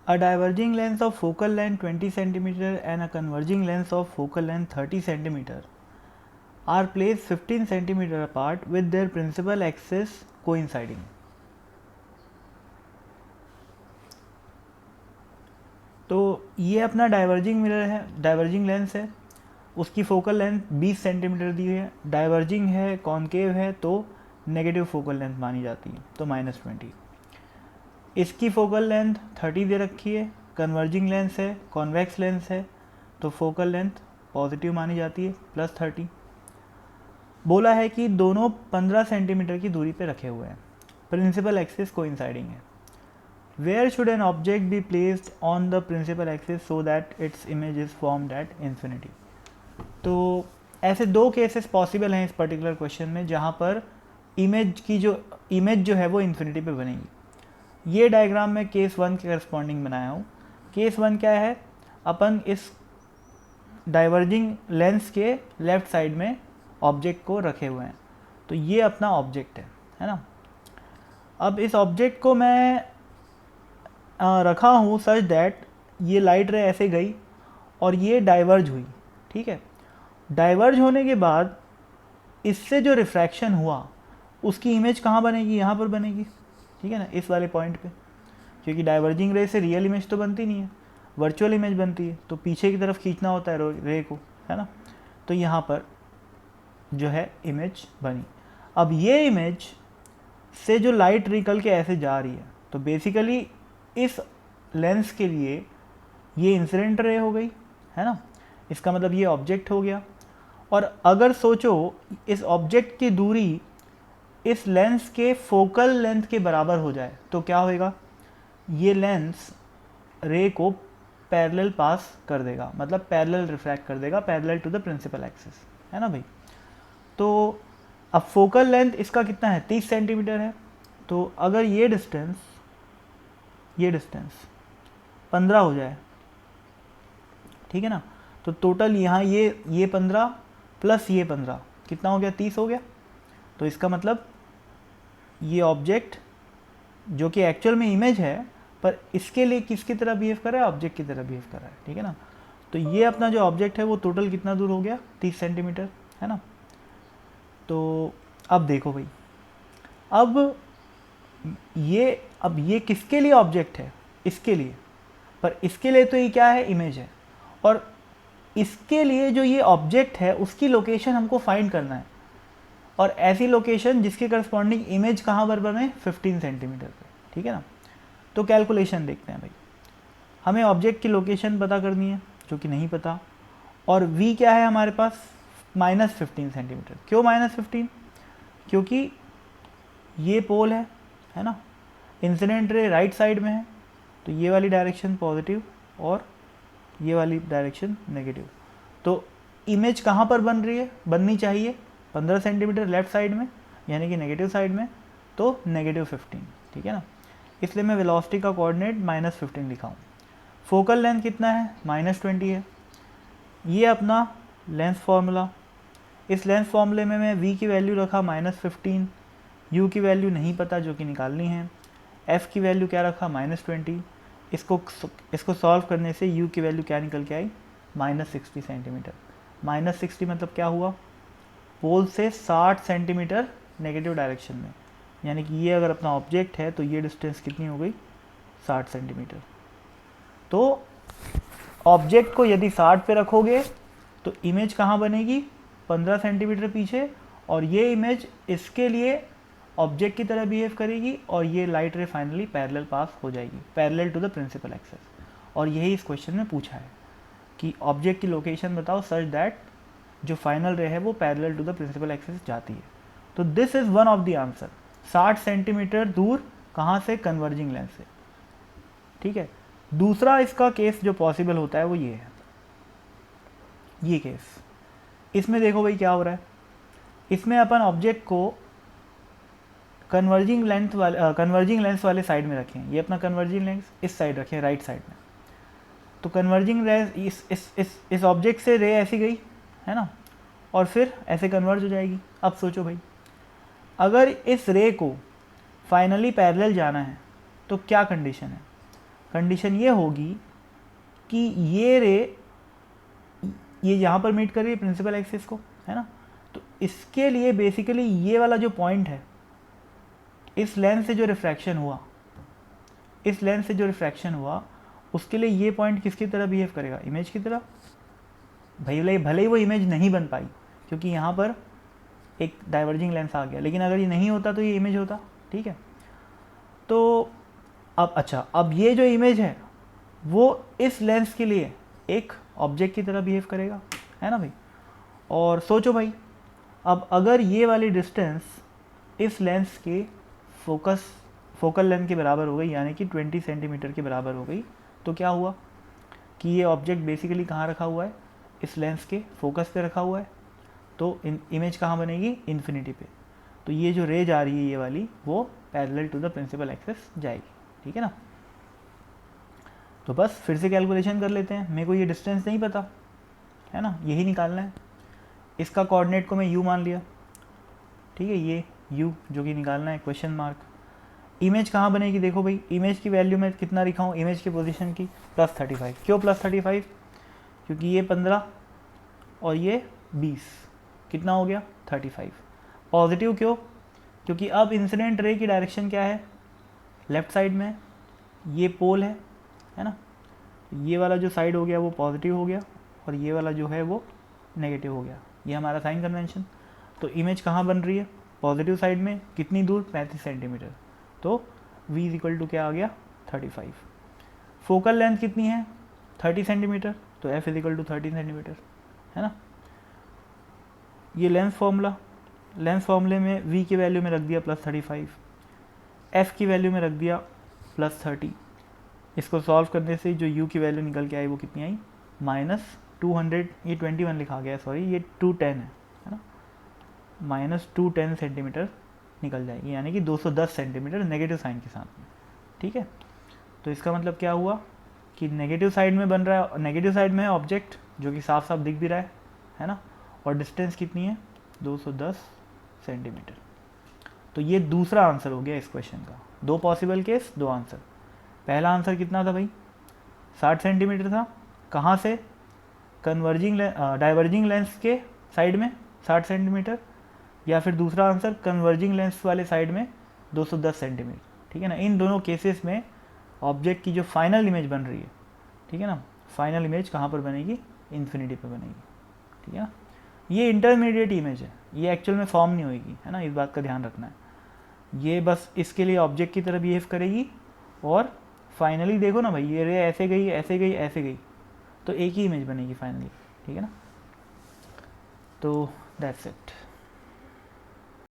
A diverging length of focal length 20 cm and a converging length of focal length 30 cm are placed 15 cm apart with their principal axis coinciding. तो ये अपना diverging mirror है, diverging lens है, उसकी focal length 20 centimetre दी हुई है, diverging है, concave है, तो नेगेटिव फोकल लेंथ मानी जाती है, तो -20। इसकी फोकल लेंथ 30 दे रखी है, कन्वर्जिंग लेंस है, कॉन्वेक्स लेंस है, तो फोकल लेंथ पॉजिटिव मानी जाती है +30। बोला है कि दोनों 15 सेंटीमीटर की दूरी पे रखे हुए हैं, प्रिंसिपल एक्सिस कोइंसाइडिंग है। Where should an object be placed on the principal axis so that its image is formed at infinity? तो ऐसे दो केसेस पॉसिबल हैं इस पर्टिकुलर क्वेश्चन में जहाँ पर इमेज जो है वो इन्फिनिटी पे बनेगी। ये डायग्राम मैं केस 1 के करस्पॉन्डिंग बनाया हूँ। केस 1 क्या है, अपन इस डाइवर्जिंग लेंस के लेफ्ट साइड में ऑब्जेक्ट को रखे हुए हैं, तो ये अपना ऑब्जेक्ट है ना। अब इस ऑब्जेक्ट को मैं रखा हूँ सच दैट ये लाइट रे ऐसे गई और ये डाइवर्ज हुई, ठीक है। डाइवर्ज होने के बाद इससे जो रिफ्रैक्शन हुआ उसकी इमेज कहाँ बनेगी, यहाँ पर बनेगी, ठीक है ना, इस वाले पॉइंट पे, क्योंकि डाइवर्जिंग रे से रियल इमेज तो बनती नहीं है, वर्चुअल इमेज बनती है, तो पीछे की तरफ खींचना होता है रे को, है ना। तो यहाँ पर जो है इमेज बनी। अब ये इमेज से जो लाइट निकल के ऐसे जा रही है, तो बेसिकली इस लेंस के लिए ये इंसिडेंट रे हो गई, है ना। इसका मतलब ये ऑब्जेक्ट हो गया। और अगर सोचो इस ऑब्जेक्ट की दूरी इस लेंस के फोकल लेंथ के बराबर हो जाए तो क्या होएगा, ये लेंस रे को पैरेलल पास कर देगा, मतलब पैरेलल रिफ्रैक्ट कर देगा, parallel to the principal axis, है ना भाई। तो अब फोकल लेंथ इसका कितना है, 30 सेंटीमीटर है। तो अगर ये डिस्टेंस 15 हो जाए, ठीक है ना, तो टोटल यहाँ ये 15 प्लस ये 15 कितना हो गया, 30 हो गया। तो इसका मतलब ये ऑब्जेक्ट जो कि एक्चुअल में इमेज है पर इसके लिए किसकी तरह बिहेव कर रहा है, ऑब्जेक्ट की तरह बिहेव कर रहा है, ठीक है ना। तो ये अपना जो ऑब्जेक्ट है वो टोटल कितना दूर हो गया, 30 सेंटीमीटर, है ना। तो अब देखो भाई, अब ये किसके लिए ऑब्जेक्ट है, इसके लिए, पर इसके लिए तो ये क्या है, इमेज है। और इसके लिए जो ये ऑब्जेक्ट है उसकी लोकेशन हमको फाइंड करना है, और ऐसी लोकेशन जिसके करस्पॉन्डिंग इमेज कहाँ पर बने, 15 सेंटीमीटर पे, ठीक है ना। तो कैलकुलेशन देखते हैं भाई, हमें ऑब्जेक्ट की लोकेशन पता करनी है जो कि नहीं पता, और v क्या है हमारे पास, -15 सेंटीमीटर। क्यों -15, क्योंकि ये पोल है ना, इंसिडेंट रे राइट साइड में है, तो ये वाली डायरेक्शन पॉजिटिव और ये वाली डायरेक्शन नेगेटिव। तो इमेज कहाँ पर बन रही है, बननी चाहिए 15 सेंटीमीटर लेफ्ट साइड में, यानी कि नेगेटिव साइड में, तो -15, ठीक है ना। इसलिए मैं वेलोसिटी का कोऑर्डिनेट -15 लिखा हूँ। फोकल लेंथ कितना है, -20 है। ये अपना लेंस फार्मूला, इस लेंस फार्मूले में मैं v की वैल्यू रखा -15, u की वैल्यू नहीं पता जो कि निकालनी है, f की वैल्यू क्या रखा, -20। इसको सॉल्व करने से u की वैल्यू क्या निकल के आई, -60 सेंटीमीटर। -60 मतलब क्या हुआ, पोल से 60 सेंटीमीटर नेगेटिव डायरेक्शन में, यानी कि ये अगर अपना ऑब्जेक्ट है तो ये डिस्टेंस कितनी हो गई, 60 सेंटीमीटर। तो ऑब्जेक्ट को यदि 60 पे रखोगे तो इमेज कहाँ बनेगी, 15 सेंटीमीटर पीछे, और ये इमेज इसके लिए ऑब्जेक्ट की तरह बिहेव करेगी, और ये लाइट रे फाइनली पैरेलल पास हो जाएगी, parallel to the principal axis. और यही इस क्वेश्चन में पूछा है कि ऑब्जेक्ट की लोकेशन बताओ सच दैट जो फाइनल रे है वो parallel to the principal axis जाती है। तो this is one of the answer, 60 centimetre दूर, कहाँ से, कन्वर्जिंग लेंस से, ठीक है। दूसरा इसका केस जो पॉसिबल होता है वो ये है, ये केस। इसमें देखो भाई क्या हो रहा है, इसमें अपन ऑब्जेक्ट को कन्वर्जिंग लेंस वाले साइड में रखें, ये अपना कन्वर्जिंग लेंस इस साइड रखें, राइट साइड में। तो कन्वर्जिंग रे इस ऑब्जेक्ट से रे ऐसी गई, है ना, और फिर ऐसे कन्वर्ज हो जाएगी। अब सोचो भाई, अगर इस रे को फाइनली पैरेलल जाना है तो क्या कंडीशन है, कंडीशन ये होगी कि ये रे ये यहाँ पर मीट कर रही है प्रिंसिपल एक्सिस को, है ना। तो इसके लिए बेसिकली ये वाला जो पॉइंट है, इस लेंस से जो रिफ्रैक्शन हुआ, इस लेंस से जो रिफ्रैक्शन हुआ, उसके लिए ये पॉइंट किसकी तरह बिहेव करेगा? इमेज की तरह। भले ही वो इमेज नहीं बन पाई क्योंकि यहाँ पर एक डाइवर्जिंग लेंस आ गया, लेकिन अगर ये नहीं होता तो ये इमेज होता, ठीक है। तो अब अच्छा, अब ये जो इमेज है वो इस लेंस के लिए एक ऑब्जेक्ट की तरह बिहेव करेगा, है ना भाई। और सोचो भाई, अब अगर ये वाली डिस्टेंस इस लेंस के फोकल लेंथ के बराबर हो गई, यानी कि 20 सेंटीमीटर के बराबर हो गई, तो क्या हुआ कि ये ऑब्जेक्ट बेसिकली कहाँ रखा हुआ है? इस लेंस के फोकस पे रखा हुआ है। तो इमेज कहाँ बनेगी? इन्फिनिटी पे। तो ये जो रेज आ रही है ये वाली, वो parallel to the principal axis जाएगी, ठीक है ना। तो बस फिर से कैलकुलेशन कर लेते हैं। मेरे को ये डिस्टेंस नहीं पता, है ना, यही निकालना है। इसका कोऑर्डिनेट को मैं u मान लिया, ठीक है, ये u जो कि निकालना है, क्वेश्चन मार्क। इमेज कहाँ बनेगी? देखो भाई, इमेज की वैल्यू में कितना लिखा हूँ? इमेज की पोजीशन की +35। क्यों +35? क्योंकि ये 15 और ये 20, कितना हो गया? 35। पॉजिटिव क्यों? क्योंकि अब इंसिडेंट रे की डायरेक्शन क्या है? लेफ्ट साइड में, ये पोल है ना। ये वाला जो साइड हो गया वो पॉजिटिव हो गया और ये वाला जो है वो नेगेटिव हो गया। ये हमारा साइन कन्वेंशन। तो इमेज कहाँ बन रही है? पॉजिटिव साइड में। कितनी दूर? 35 सेंटीमीटर। तो v इक्वल टू क्या आ गया? 35। फोकल लेंथ कितनी है? 30 सेंटीमीटर। तो f इक्वल टू 30 सेंटीमीटर, है ना। ये लेंथ फॉर्मूले में v की वैल्यू में रख दिया +35, f की वैल्यू में रख दिया +30। इसको सॉल्व करने से जो u की वैल्यू निकल के आई वो कितनी आई? -200, ये 21 लिखा गया, सॉरी, ये 210 है ना। -210 सेंटीमीटर निकल जाएगी, यानी कि 210 सेंटीमीटर नेगेटिव साइन के साथ में, ठीक है। तो इसका मतलब क्या हुआ कि नेगेटिव साइड में बन रहा है, नेगेटिव साइड में है ऑब्जेक्ट जो कि साफ साफ दिख भी रहा है ना। और डिस्टेंस कितनी है? 210 सेंटीमीटर। तो ये दूसरा आंसर हो गया इस क्वेश्चन का। 2 पॉसिबल केस, 2 आंसर। पहला आंसर कितना था भाई? 60 सेंटीमीटर था। कहाँ से? डाइवर्जिंग लेंस के साइड में 60 सेंटीमीटर, या फिर दूसरा आंसर कन्वर्जिंग लेंस वाले साइड में 210 सेंटीमीटर, ठीक है ना। इन दोनों केसेस में ऑब्जेक्ट की जो फाइनल इमेज बन रही है, ठीक है ना, फाइनल इमेज कहाँ पर बनेगी? इन्फिनिटी पर बनेगी, ठीक है ना। ये इंटरमीडिएट इमेज है, ये एक्चुअल में फॉर्म नहीं होगी, है ना, इस बात का ध्यान रखना है। ये बस इसके लिए ऑब्जेक्ट की तरह बिहेव करेगी और फाइनली देखो ना भाई, ये रे ऐसे गई, ऐसे गई, ऐसे गई, तो एक ही इमेज बनेगी फाइनली, ठीक है ना। तो दैट्स इट।